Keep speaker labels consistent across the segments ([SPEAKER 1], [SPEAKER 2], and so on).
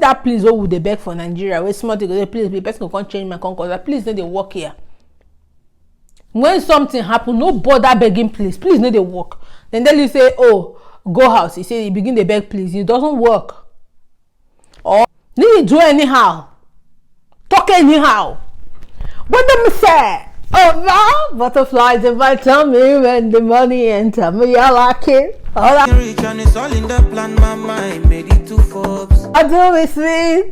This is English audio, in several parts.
[SPEAKER 1] that please oh would they beg for Nigeria? Where small thing, please the person can't change my concord. Please no they work here. When something happen, no bother begging please. Please no they work. Then you say, oh, go house. You say you begin the beg please. It doesn't work. Or need do anyhow. Talk anyhow. What do me say? Oh no, butterflies if I tell me when the money enter me, I like it. All I
[SPEAKER 2] rich and it's all in the plan, my mind made it to Forbes.
[SPEAKER 1] I do it sweet.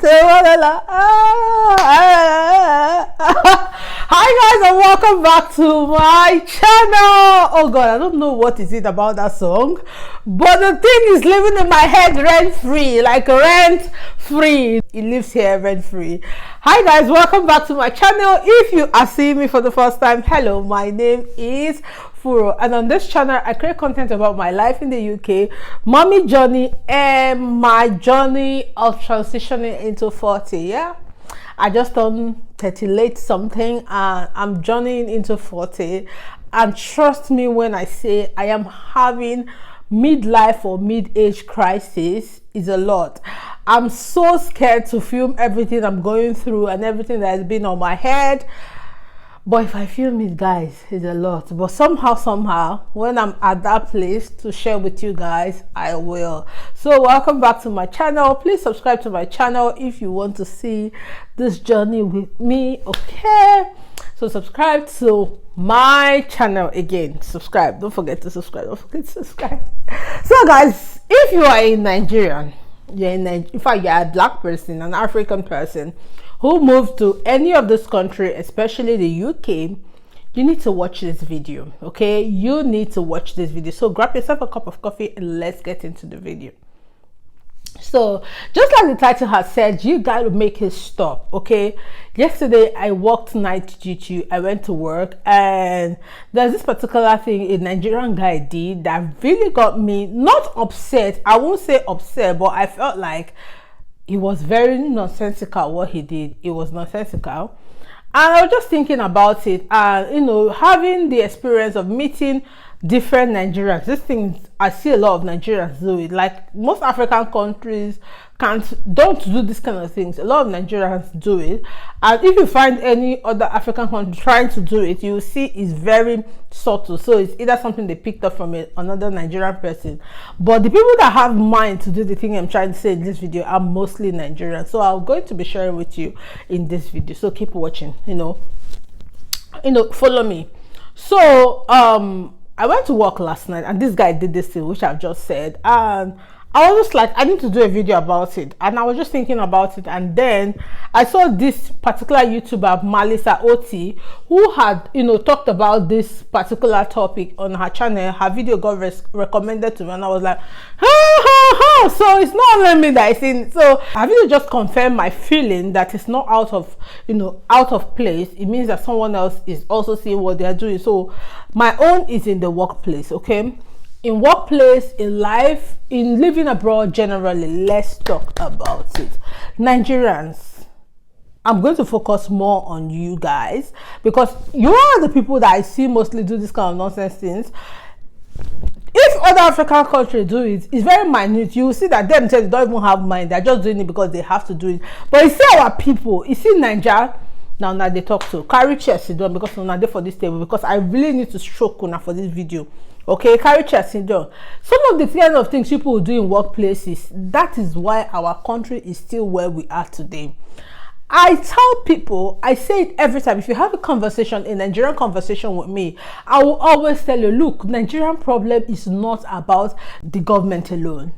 [SPEAKER 1] Hi guys and welcome back to my channel. Oh god, I don't know what is it about that song, but the thing is living in my head rent free, like rent free. It lives here rent free. Hi guys, welcome back to my channel. If you are seeing me for the first time, hello, my name is Furo, and on this channel I create content about my life in the UK, mommy journey, and my journey of transitioning into 40. Yeah, I just turned 30 late something and I'm journeying into 40, and trust me when I say I am having midlife or mid-age crisis. Is a lot. I'm so scared to film everything I'm going through and everything that has been on my head. But if I film it, guys, it's a lot. But somehow, when I'm at that place to share with you guys, I will. So welcome back to my channel. Please subscribe to my channel if you want to see this journey with me, okay? So subscribe to my channel again. Subscribe. Don't forget to subscribe. Don't forget to subscribe. So guys, if you are a Nigerian, in fact you're a black person, an African person who moved to any of this country, especially the UK, you need to watch this video, okay? You need to watch this video. So grab yourself a cup of coffee and let's get into the video. So just like the title has said, you got to make it stop, okay? Yesterday I worked night duty. I went to work, and there's this particular thing a Nigerian guy did that really got me not upset. I won't say upset, but I felt like it was very nonsensical what he did. It was nonsensical, and I was just thinking about it, and you know, having the experience of meeting different Nigerians. This thing, I see a lot of Nigerians do it. Like most African countries don't do this kind of things. A lot of Nigerians do it, and if you find any other African country trying to do it, you will see it's very subtle. So it's either something they picked up from another Nigerian person, but the people that have mind to do the thing I'm trying to say in this video are mostly Nigerian. So I'm going to be sharing with you in this video, so keep watching. You know, follow me. So I went to work last night, and this guy did this thing which I've just said, and I was just like, I need to do a video about it. And I was just thinking about it, and then I saw this particular YouTuber, Malisa Oti, who had, talked about this particular topic on her channel. Her video got recommended to me, and I was like, so it's not only me that is in. So her video just confirmed my feeling that it's not out of place. It means that someone else is also seeing what they are doing. So my own is in the workplace, okay? In workplace, in life, in living abroad generally. Let's talk about it. Nigerians, I'm going to focus more on you guys, because you are the people that I see mostly do this kind of nonsense things. If other African countries do it, it's very minute. You will see that themselves don't even have mind. They're just doing it because they have to do it. But you see our people, you see Nigeria, now they talk to carry chairs syndrome, because now they for this table, because I really need to stroke una for this video. Okay, carry chair syndrome. Some of the kind of things people do in workplaces, that is why our country is still where we are today. I tell people, I say it every time, if you have a conversation, a Nigerian conversation with me, I will always tell you, look, Nigerian problem is not about the government alone.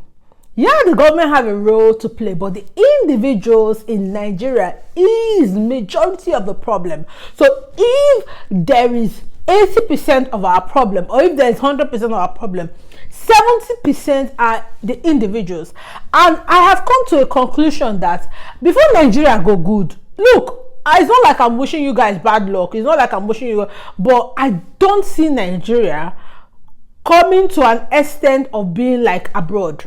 [SPEAKER 1] Yeah, the government have a role to play, but the individuals in Nigeria is majority of the problem. So if there is 80% of our problem, or if there is 100% of our problem, 70% are the individuals. And I have come to a conclusion that before Nigeria go good, look, it's not like I'm wishing you guys bad luck. It's not like I'm wishing you, but I don't see Nigeria coming to an extent of being like abroad.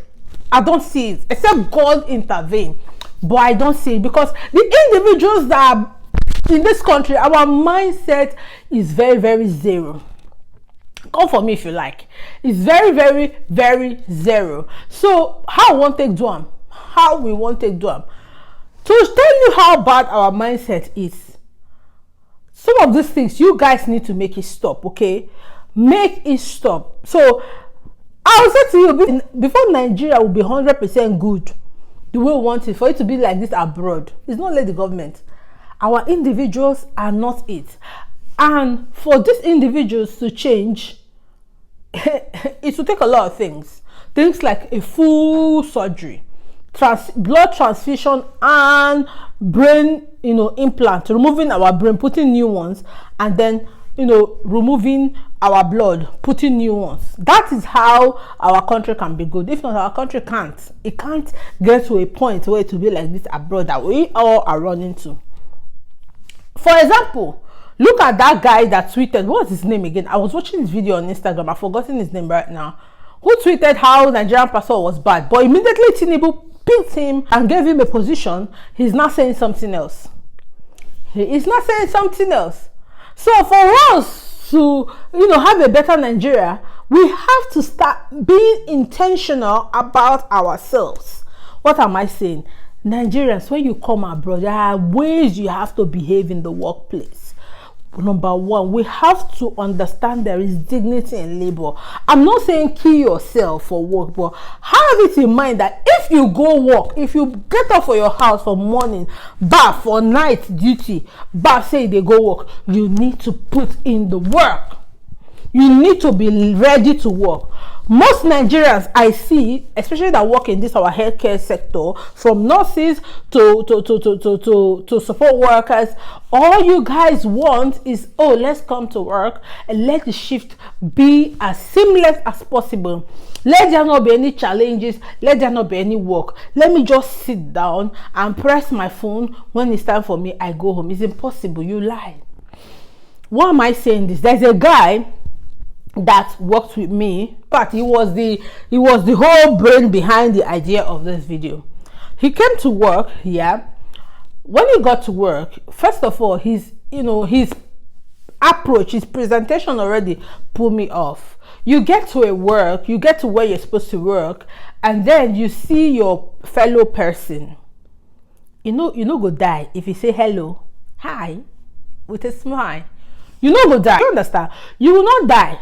[SPEAKER 1] I don't see it, except God intervene. But I don't see it, because the individuals that are in this country, our mindset is very, very zero. Come for me if you like. It's very, very, very zero. So how we want to do them? To tell you how bad our mindset is, some of these things you guys need to make it stop, okay? Make it stop. So I'll say to you, before Nigeria will be 100% good the way we want it, for it to be like this abroad, it's not like the government. Our individuals are not it. And for these individuals to change, it will take a lot of things. Things like a full surgery, blood transfusion, and brain, implant, removing our brain, putting new ones, and then, removing our blood, putting new ones. That is how our country can be good. If not, our country can't. It can't get to a point where it will be like this abroad that we all are running to. For example, look at that guy that tweeted, what's his name again? I was watching this video on Instagram. I've forgotten his name right now. Who tweeted how Nigerian passport was bad, but immediately Tinubu picked him and gave him a position. He's not saying something else. He is not saying something else. So for us to, have a better Nigeria, we have to start being intentional about ourselves. What am I saying? Nigerians, when you come abroad, there are ways you have to behave in the workplace. Number one, we have to understand there is dignity in labor. I'm not saying kill yourself for work, but have it in mind that if you go work, if you get up for your house for morning, bath for night duty, bath say they go work, you need to put in the work. You need to be ready to work. Most Nigerians I see, especially that work in this our healthcare sector, from nurses to support workers, all you guys want is, oh, let's come to work and let the shift be as seamless as possible. Let there not be any challenges. Let there not be any work. Let me just sit down and press my phone. When it's time for me, I go home. It's impossible. You lie. Why am I saying this? There's a guy that worked with me, but he was the whole brain behind the idea of this video. He came to work. When he got to work, first of all, his approach, his presentation already pulled me off. You get to a work, you get to where you're supposed to work, and then you see your fellow person. You know go die if you say hello, hi, with a smile. You know go die. You understand? You will not die.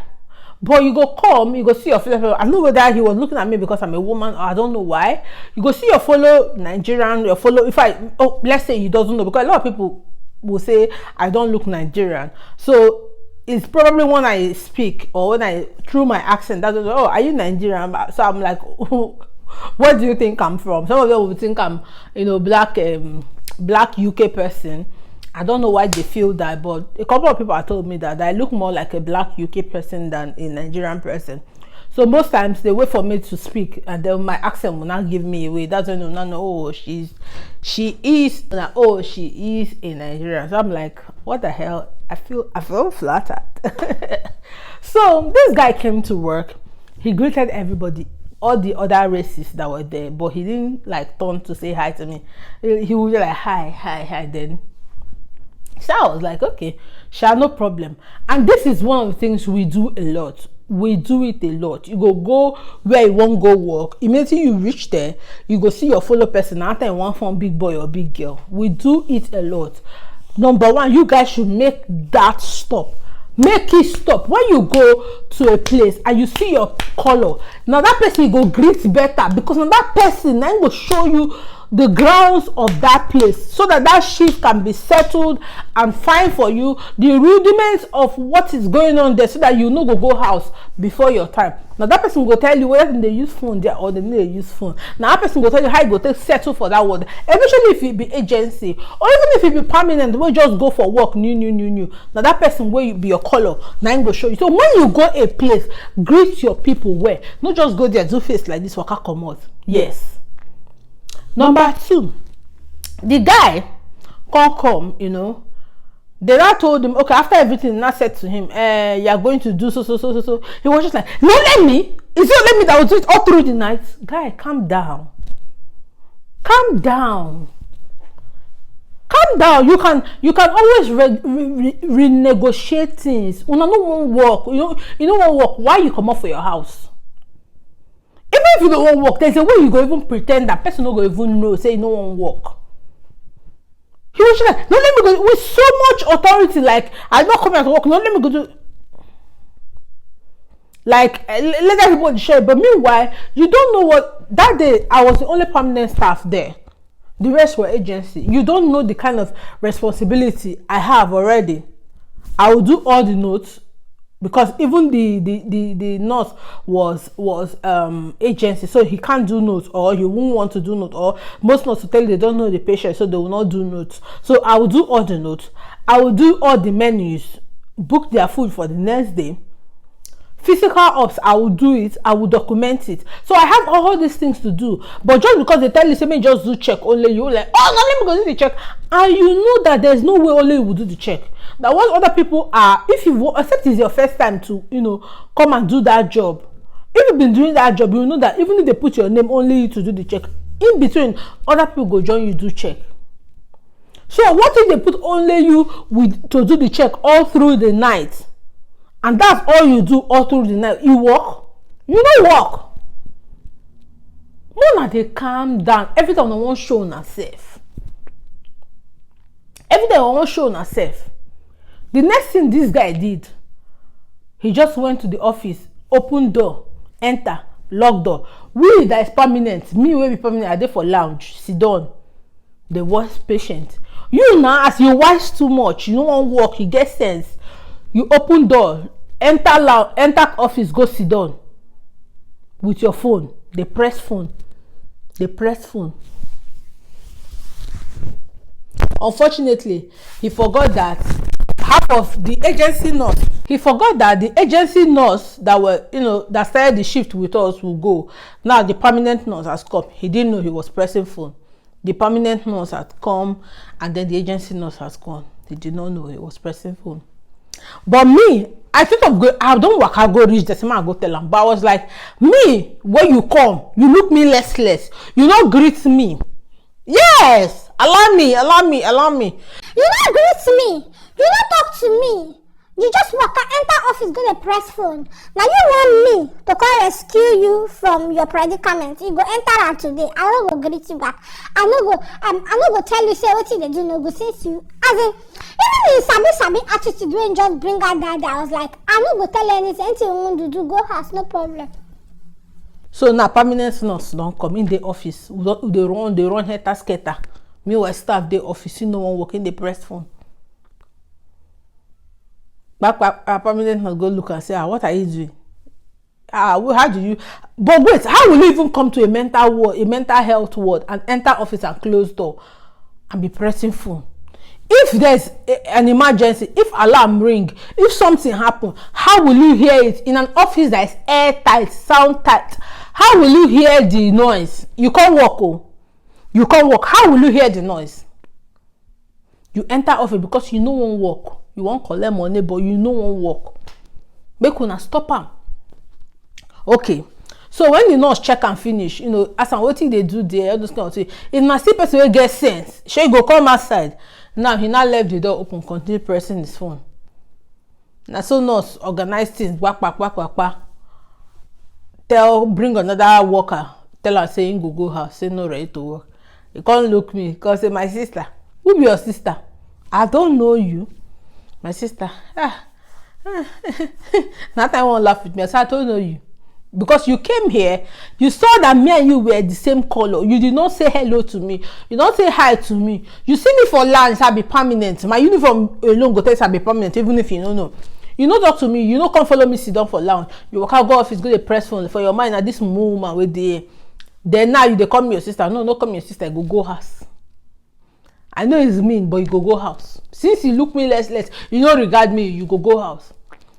[SPEAKER 1] But you go come, you go see your fellow. I know whether he was looking at me because I'm a woman, or I don't know why. You go see your fellow Nigerian, let's say he doesn't know, because a lot of people will say I don't look Nigerian. So it's probably when I speak or when I through my accent that's are you Nigerian? So I'm like, where do you think I'm from? Some of them will think I'm black UK person. I don't know why they feel that, but a couple of people have told me that I look more like a black UK person than a Nigerian person. So most times they wait for me to speak, and then my accent will not give me away. That's when you know, oh, she is a Nigerian. So I'm like, what the hell? I feel flattered. So this guy came to work. He greeted everybody, all the other races that were there, but he didn't like turn to say hi to me. He would be like, hi, then. So I was like, okay, sure, no problem. And this is one of the things we do a lot. We do it a lot. You go where you won't go work. Immediately you reach there, you go see your fellow person. After you want from big boy or big girl. We do it a lot. Number one, you guys should make that stop. Make it stop. When you go to a place and you see your color, now that person go greet better, because now that person then will show you the grounds of that place, so that shift can be settled and fine for you, the rudiments of what is going on there, so that you know go house before your time. Now that person will tell you whether they use phone there or they need to use phone. Now that person will tell you how you go take settle for that word, especially if it be agency, or even if it be permanent, we just go for work new. Now that person will be your color, now I'm go show you. So when you go a place, greet your people well, not just go there do face like this waka comot. Yes. Number two, the guy can't come, They now told him, okay, after everything, now said to him, you are going to do so. He was just like, no, let me. It's not let me that will do it all through the night. Guy, calm down. Calm down. You can always renegotiate things. Una no won't work. You know won't work. Why you come up for your house? Even if you don't want work, there's a way you go even pretend that person no go even know, say no one work. He was just like, no, let me go, with so much authority, like, I'm not coming to work, no, let me go do, like, let everybody share. But meanwhile, you don't know what, that day, I was the only permanent staff there. The rest were agency. You don't know the kind of responsibility I have already. I will do all the notes, because even the nurse was agency, so he can't do notes, or he won't want to do notes, or most nurses tell you they don't know the patient, so they will not do notes. So I will do all the notes. I will do all the menus, book their food for the next day. Physical ops, I will do it, I will document it. So I have all these things to do. But just because they tell you, say me just do check only, you like, oh no, let me go do the check. And you know that there's no way only you will do the check. That what other people are, if you, except it's your first time to, come and do that job. If you've been doing that job, you know that even if they put your name, only you to do the check. In between, other people go join you do check. So what if they put only you to do the check all through the night? And that's all you do all through the night. You work? You don't work. More they calm down. Every time I want to show myself. Every time I want to show myself. The next thing this guy did, he just went to the office, open door, enter, lock door. We that is permanent, me will be permanent, are there for lounge, sit down. The worst patient. You now, as you watch too much, you don't want to work, you get sense. You open door, enter loud, enter office, go sit down with your phone. They press phone. Unfortunately, he forgot that half of the agency nurse. He forgot that the agency nurse that were, that started the shift with us will go. Now the permanent nurse has come. He didn't know he was pressing phone. The permanent nurse had come, and then the agency nurse has gone. He did not know he was pressing phone. But me, I think I don't work, I go reach the same, I go tell them. But I was like, me, when you come, you look me less. You don't greet me. Yes, allow me. You don't
[SPEAKER 3] greet me. You don't talk to me. You just walk out, enter office, go to press phone. Now you want me to come rescue you from your predicament. You go enter am today. I don't go greet you back. I no go tell you say what they do no go since you. As in, even the sabi attitude when just bring out that I was like, I no go tell anything. Anything you want to do, go house, no problem.
[SPEAKER 1] So now permanent nurse don't come in the office. They run head skater. Me or staff the office, no one working the press phone. Back, permanent nurse go look and say, what are you doing? How do you? But wait, how will you even come to a mental health ward, and enter office and close door and be pressing phone? If there's an emergency, if alarm ring, if something happen, how will you hear it in an office that is airtight, sound tight? How will you hear the noise? You can't walk. You can't walk. How will you hear the noise? You enter office because you no one walk. You won't collect money, but you no one walk. Make una stop am. Okay. So when the nurse check and finish, as I'm waiting they do there, all those kind of things. If my see person will get sense, she go come outside. Now he now left the door open, continue pressing his phone. Now so nurse organize things, whack. Bring another worker. Tell her say go house, say no ready to work. He can't look me, because say my sister. Who be your sister? I don't know you. My sister. That time won't laugh with me. I said I don't know you. Because you came here, you saw that me and you were the same color. You did not say hello to me. You don't say hi to me. You see me for lunch, I'll be permanent. My uniform alone go tell I'll be permanent, even if you don't know. You don't talk to me. You don't come follow me, sit down for lunch. You walk out, go office, go to press phone for your mind. At this moment with the, then now they call me your sister. No, call me your sister. Go house. I know it's mean, but you go house. Since you look me less, you don't regard me. You go house.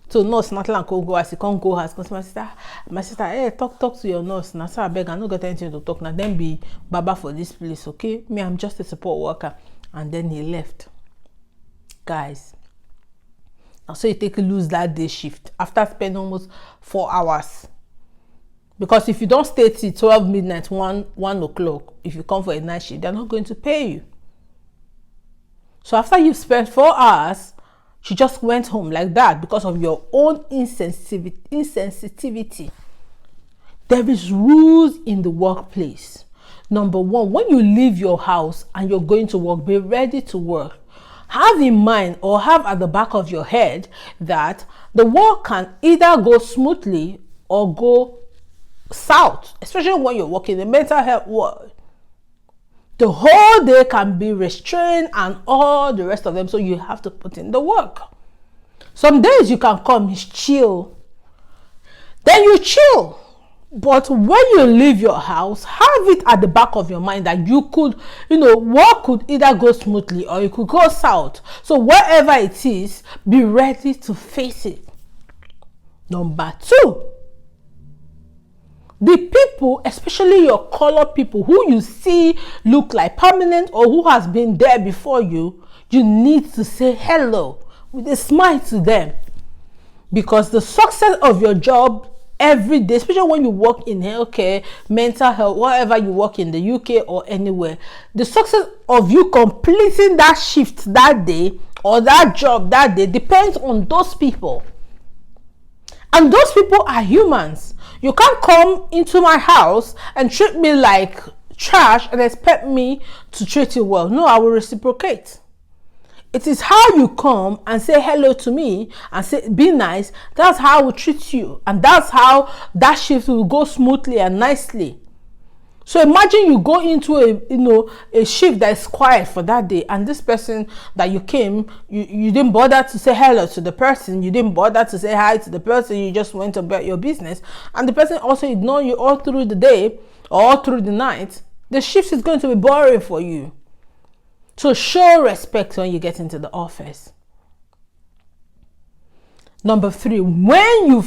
[SPEAKER 1] So nurse not like go as you can't go house. Because my sister, hey, talk to your nurse. Now so I beg, I no got anything to talk. Now then be baba for this place, okay? Me, I'm just a support worker. And then he left. Guys. And so you take lose that day shift after spending almost 4 hours. Because if you don't stay till 12 midnight, 1 o'clock, if you come for a night shift, they're not going to pay you. So after you've spent 4 hours, she just went home like that because of your own insensitivity. There is rules in the workplace. Number one, when you leave your house and you're going to work, be ready to work. Have in mind or have at the back of your head that the work can either go smoothly or go south, especially when you're working in the mental health world. The whole day can be restrained and all the rest of them, so you have to put in the work. Some days you can come, chill. Then you chill. But when you leave your house, have it at the back of your mind that you could, work could either go smoothly or it could go south. So wherever it is, be ready to face it. Number two, the people, especially your colored people who you see look like permanent or who has been there before you, you need to say hello with a smile to them. Because the success of your job every day, especially when you work in healthcare, mental health, wherever you work in the UK or anywhere, the success of you completing that shift that day or that job that day depends on those people. And those people are humans. You can't come into my house and treat me like trash and expect me to treat you well. No, I will reciprocate. It is how you come and say hello to me and say be nice. That's how I will treat you, and that's how that shift will go smoothly and nicely. So imagine you go into a shift that is quiet for that day, and this person that you came, you didn't bother to say hello to the person, you didn't bother to say hi to the person, you just went about your business, and the person also ignored you all through the day or all through the night. The shift is going to be boring for you. So show respect when you get into the office. Number three, when you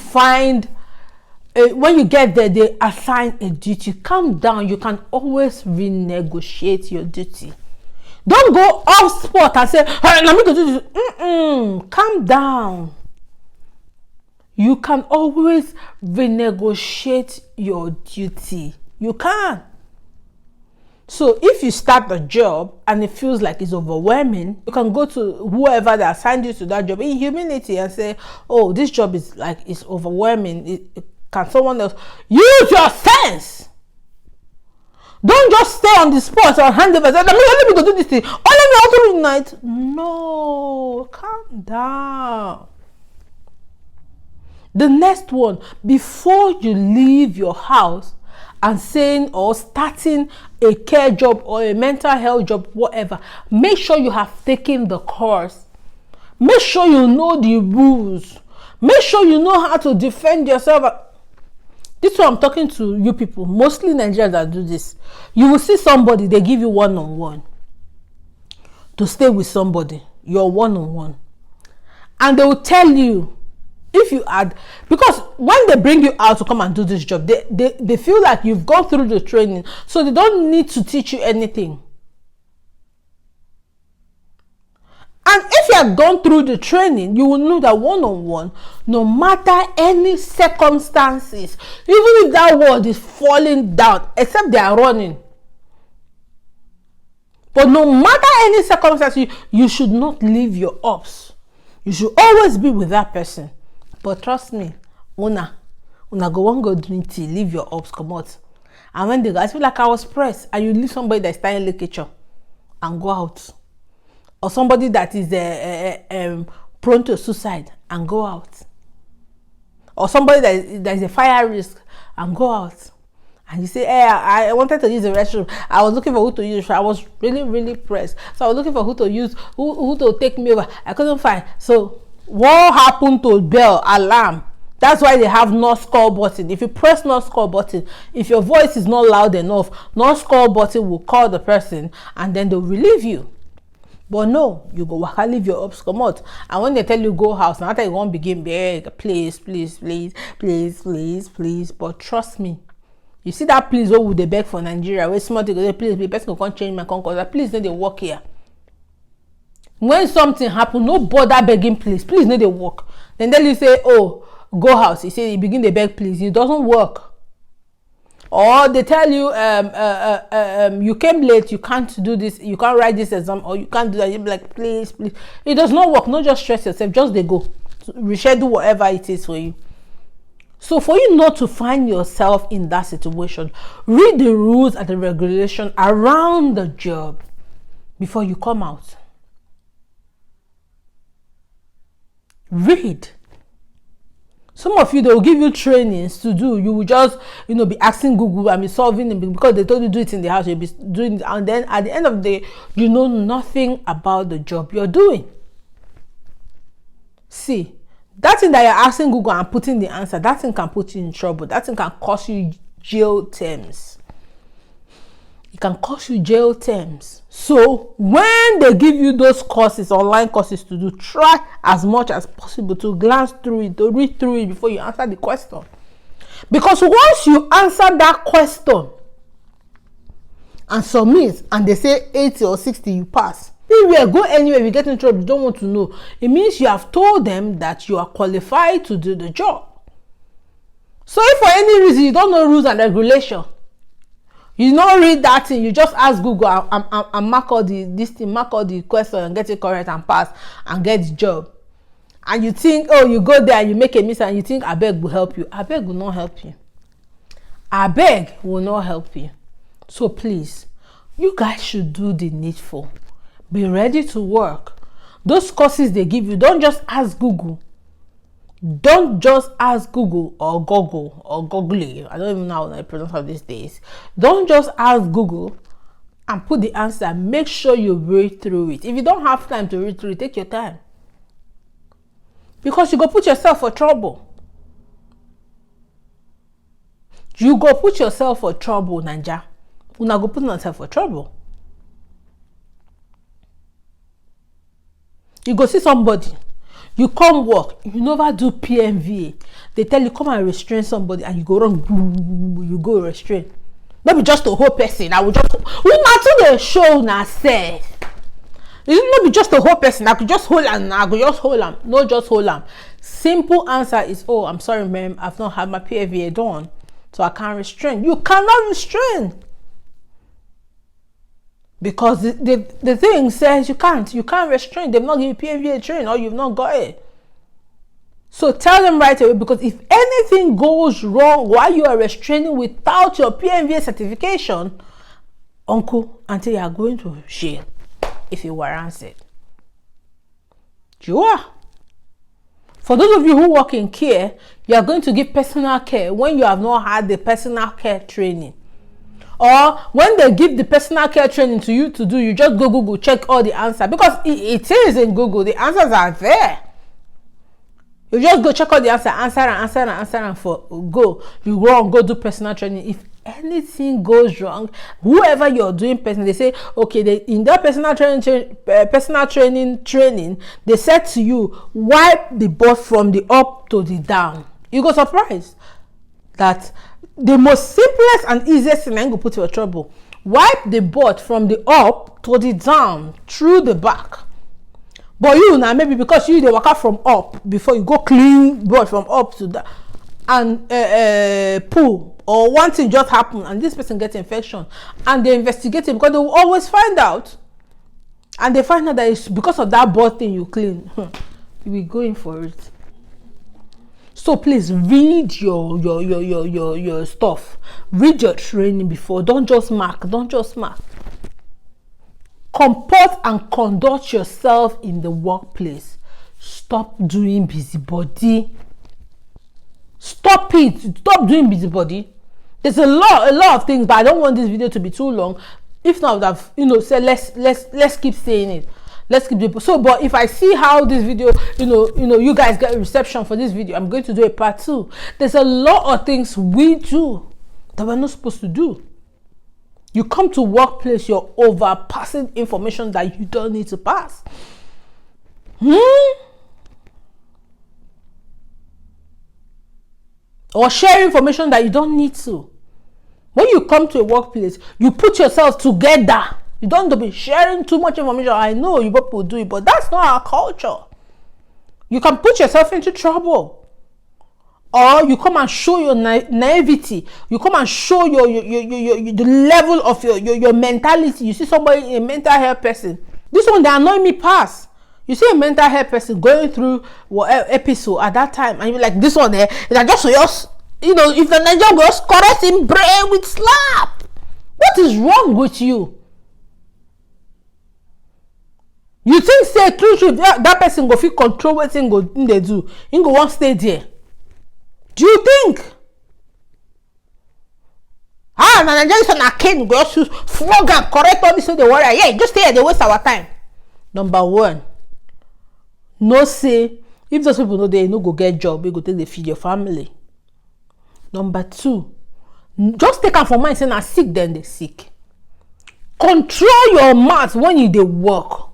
[SPEAKER 1] get there, they assign a duty. Calm down. You can always renegotiate your duty. Don't go off spot and say, hey, let me go do this. Calm down. You can always renegotiate your duty. You can. So if you start the job and it feels like it's overwhelming, you can go to whoever that assigned you to that job in humility and say, oh, this job is like, it's overwhelming. Can someone else use your sense? Don't just stay on the spot or hand over. Let me go do this thing. Or let me also do the night. No, calm down. The next one, before you leave your house and saying or starting a care job or a mental health job, whatever, make sure you have taken the course. Make sure you know the rules. Make sure you know how to defend yourself. This is what I'm talking to you people, mostly Nigerians that do this. You will see somebody, they give you one-on-one to stay with somebody, your one-on-one. And they will tell you, if you add, because when they bring you out to come and do this job, they feel like you've gone through the training, so they don't need to teach you anything. And if you have gone through the training, you will know that one-on-one, no matter any circumstances, even if that world is falling down, except they are running, but no matter any circumstances, you should not leave your ops. You should always be with that person. But trust me, una go one go drink tea, leave your ops, come out. And when they go, I feel like I was pressed, and you leave somebody that's studying literature and go out. Or somebody that is prone to suicide and go out. Or somebody that is a fire risk and go out. And you say, hey, I wanted to use the restroom. I was looking for who to use. I was really, really pressed. So I was looking for who to use, who to take me over. I couldn't find. So what happened to bell alarm? That's why they have no score button. If you press no score button, if your voice is not loud enough, no score button will call the person and then they'll relieve you. But no, you go waka leave your ups come out. And when they tell you go house, now that you won't begin beg, please. But trust me, you see that please what would they beg for Nigeria? Where smart they go, please, the person can't change my concord. Please, no, they work here. When something happen, no bother begging please, no, they work. Then you say, oh, go house. You say you begin to beg please. It doesn't work. Or they tell you you came late, you can't do this, you can't write this exam, or you can't do that. You be like, please. It does not work. Not just stress yourself, just they go reschedule whatever it is for you. So for you not to find yourself in that situation, read the rules and the regulation around the job before you come out. Read. Some of you, they will give you trainings to do. You will just, be asking Google and be solving it because they told you do it in the house. You'll be doing it, and then at the end of the day, you know nothing about the job you're doing. See, that thing that you're asking Google and putting the answer, that thing can put you in trouble. That thing can cost you jail terms. It can cost you jail terms. So when they give you those courses, online courses to do, try as much as possible to glance through it, to read through it before you answer the question. Because once you answer that question and submit, and they say 80 or 60, you pass. Anywhere, go anywhere, if you get in trouble, you don't want to know. It means you have told them that you are qualified to do the job. So if for any reason you don't know rules and regulation, you don't read that thing, you just ask Google and mark all the question and get it correct and pass and get the job. And you think, oh, you go there and you make a mistake and you think abeg will help you. Abeg will not help you. Abeg will not help you. So please, you guys should do the needful. Be ready to work. Those courses they give you, don't just ask Google. Don't just ask Google or Google or Google. I don't even know how I pronounce it these days. Don't just ask Google and put the answer. Make sure you read through it. If you don't have time to read through it, take your time. Because you go put yourself for trouble. You go put yourself for trouble, Naija. Una go put yourself for trouble. You go see somebody. You come work, you never do PMVA. They tell you come and restrain somebody and you go wrong, you go restrain. Not be just a whole person. I will just we not to the show now say. It not be just a whole person. I could just hold and I could just hold them. No, just hold them. Simple answer is, oh, I'm sorry, ma'am, I've not had my PMVA done, so I can't restrain. You cannot restrain. Because the thing says you can't restrain. They've not given you PMVA training or you've not got it. So tell them right away, because if anything goes wrong while you are restraining without your PMVA certification, uncle, auntie, you are going to jail if you warrant it. You are. For those of you who work in care, you are going to give personal care when you have not had the personal care training. Or when they give the personal care training to you to do, you just go Google, check all the answers. Because it is in Google, the answers are there. You just go check all the answer and for go. You go do personal training. If anything goes wrong, whoever you're doing personal, they say, okay, in their personal training, they said to you, wipe the board from the up to the down. You go surprised that the most simplest and easiest thing I'm going to put you in trouble. Wipe the board from the up to the down through the back. But you now, maybe because you they work out from up before you go clean board from up to down and pull, or one thing just happen and this person gets infection and they investigate it, because they will always find out, and they find out that it's because of that board thing you clean. You will go in for it. So please read your stuff. Read your training before. Don't just mark. Comport and conduct yourself in the workplace. Stop doing busybody. Stop it. Stop doing busybody. There's a lot of things, but I don't want this video to be too long. If not, I've said let's keep saying it. Let's keep the so. But if I see how this video, you guys get a reception for this video, I'm going to do a part 2. There's a lot of things we do that we're not supposed to do. You come to workplace, you're overpassing information that you don't need to pass. Or share information that you don't need to. When you come to a workplace, you put yourself together. You don't have to be sharing too much information. I know you people do it, but that's not our culture. You can put yourself into trouble. Or you come and show your naivety. You come and show your the level of your mentality. You see somebody, a mental health person. This one, they annoy me past. You see a mental health person going through whatever episode at that time, and you're like, this one there, is just if the Nigerian goes correct in brain with slap. What is wrong with you? You think say true that person go fit control wetin they do? He go want stay there. Do you think? Na Nigerians na king go just flog and correct all this so they worry. Yeah, just stay here, they waste our time. Number one, no say if those people know they no go get job, you go take they feed your family. Number two, just take am for mind say na sick then they sick. Control your mouth when you dey work.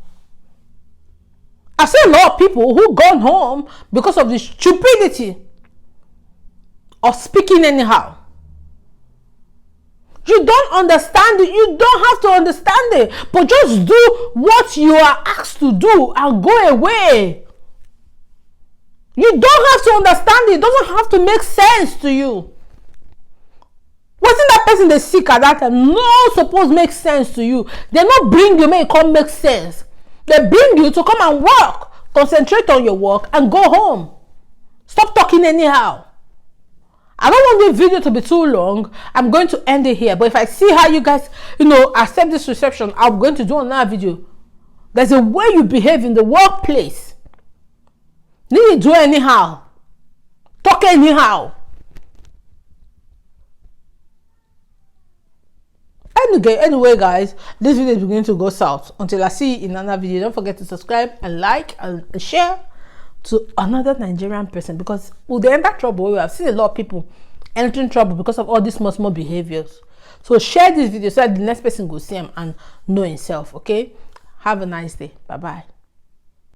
[SPEAKER 1] I see a lot of people who gone home because of the stupidity of speaking anyhow. You don't understand it. You don't have to understand it. But just do what you are asked to do and go away. You don't have to understand it. It doesn't have to make sense to you. Wasn't that person they sick at that time? No, suppose make sense to you. They not bring you, make it come make sense. They bring you to come and work. Concentrate on your work and go home. Stop talking anyhow. I don't want this video to be too long. I'm going to end it here. But if I see how you guys, accept this reception, I'm going to do another video. There's a way you behave in the workplace. Need to do anyhow. Talk anyhow. Anyway, guys, this video is beginning to go south. Until I see you in another video, don't forget to subscribe and like and share to another Nigerian person, because with the enter trouble, we have seen a lot of people entering trouble because of all these small behaviors. So share this video so that the next person will see him and know himself. Okay, have a nice day. Bye bye.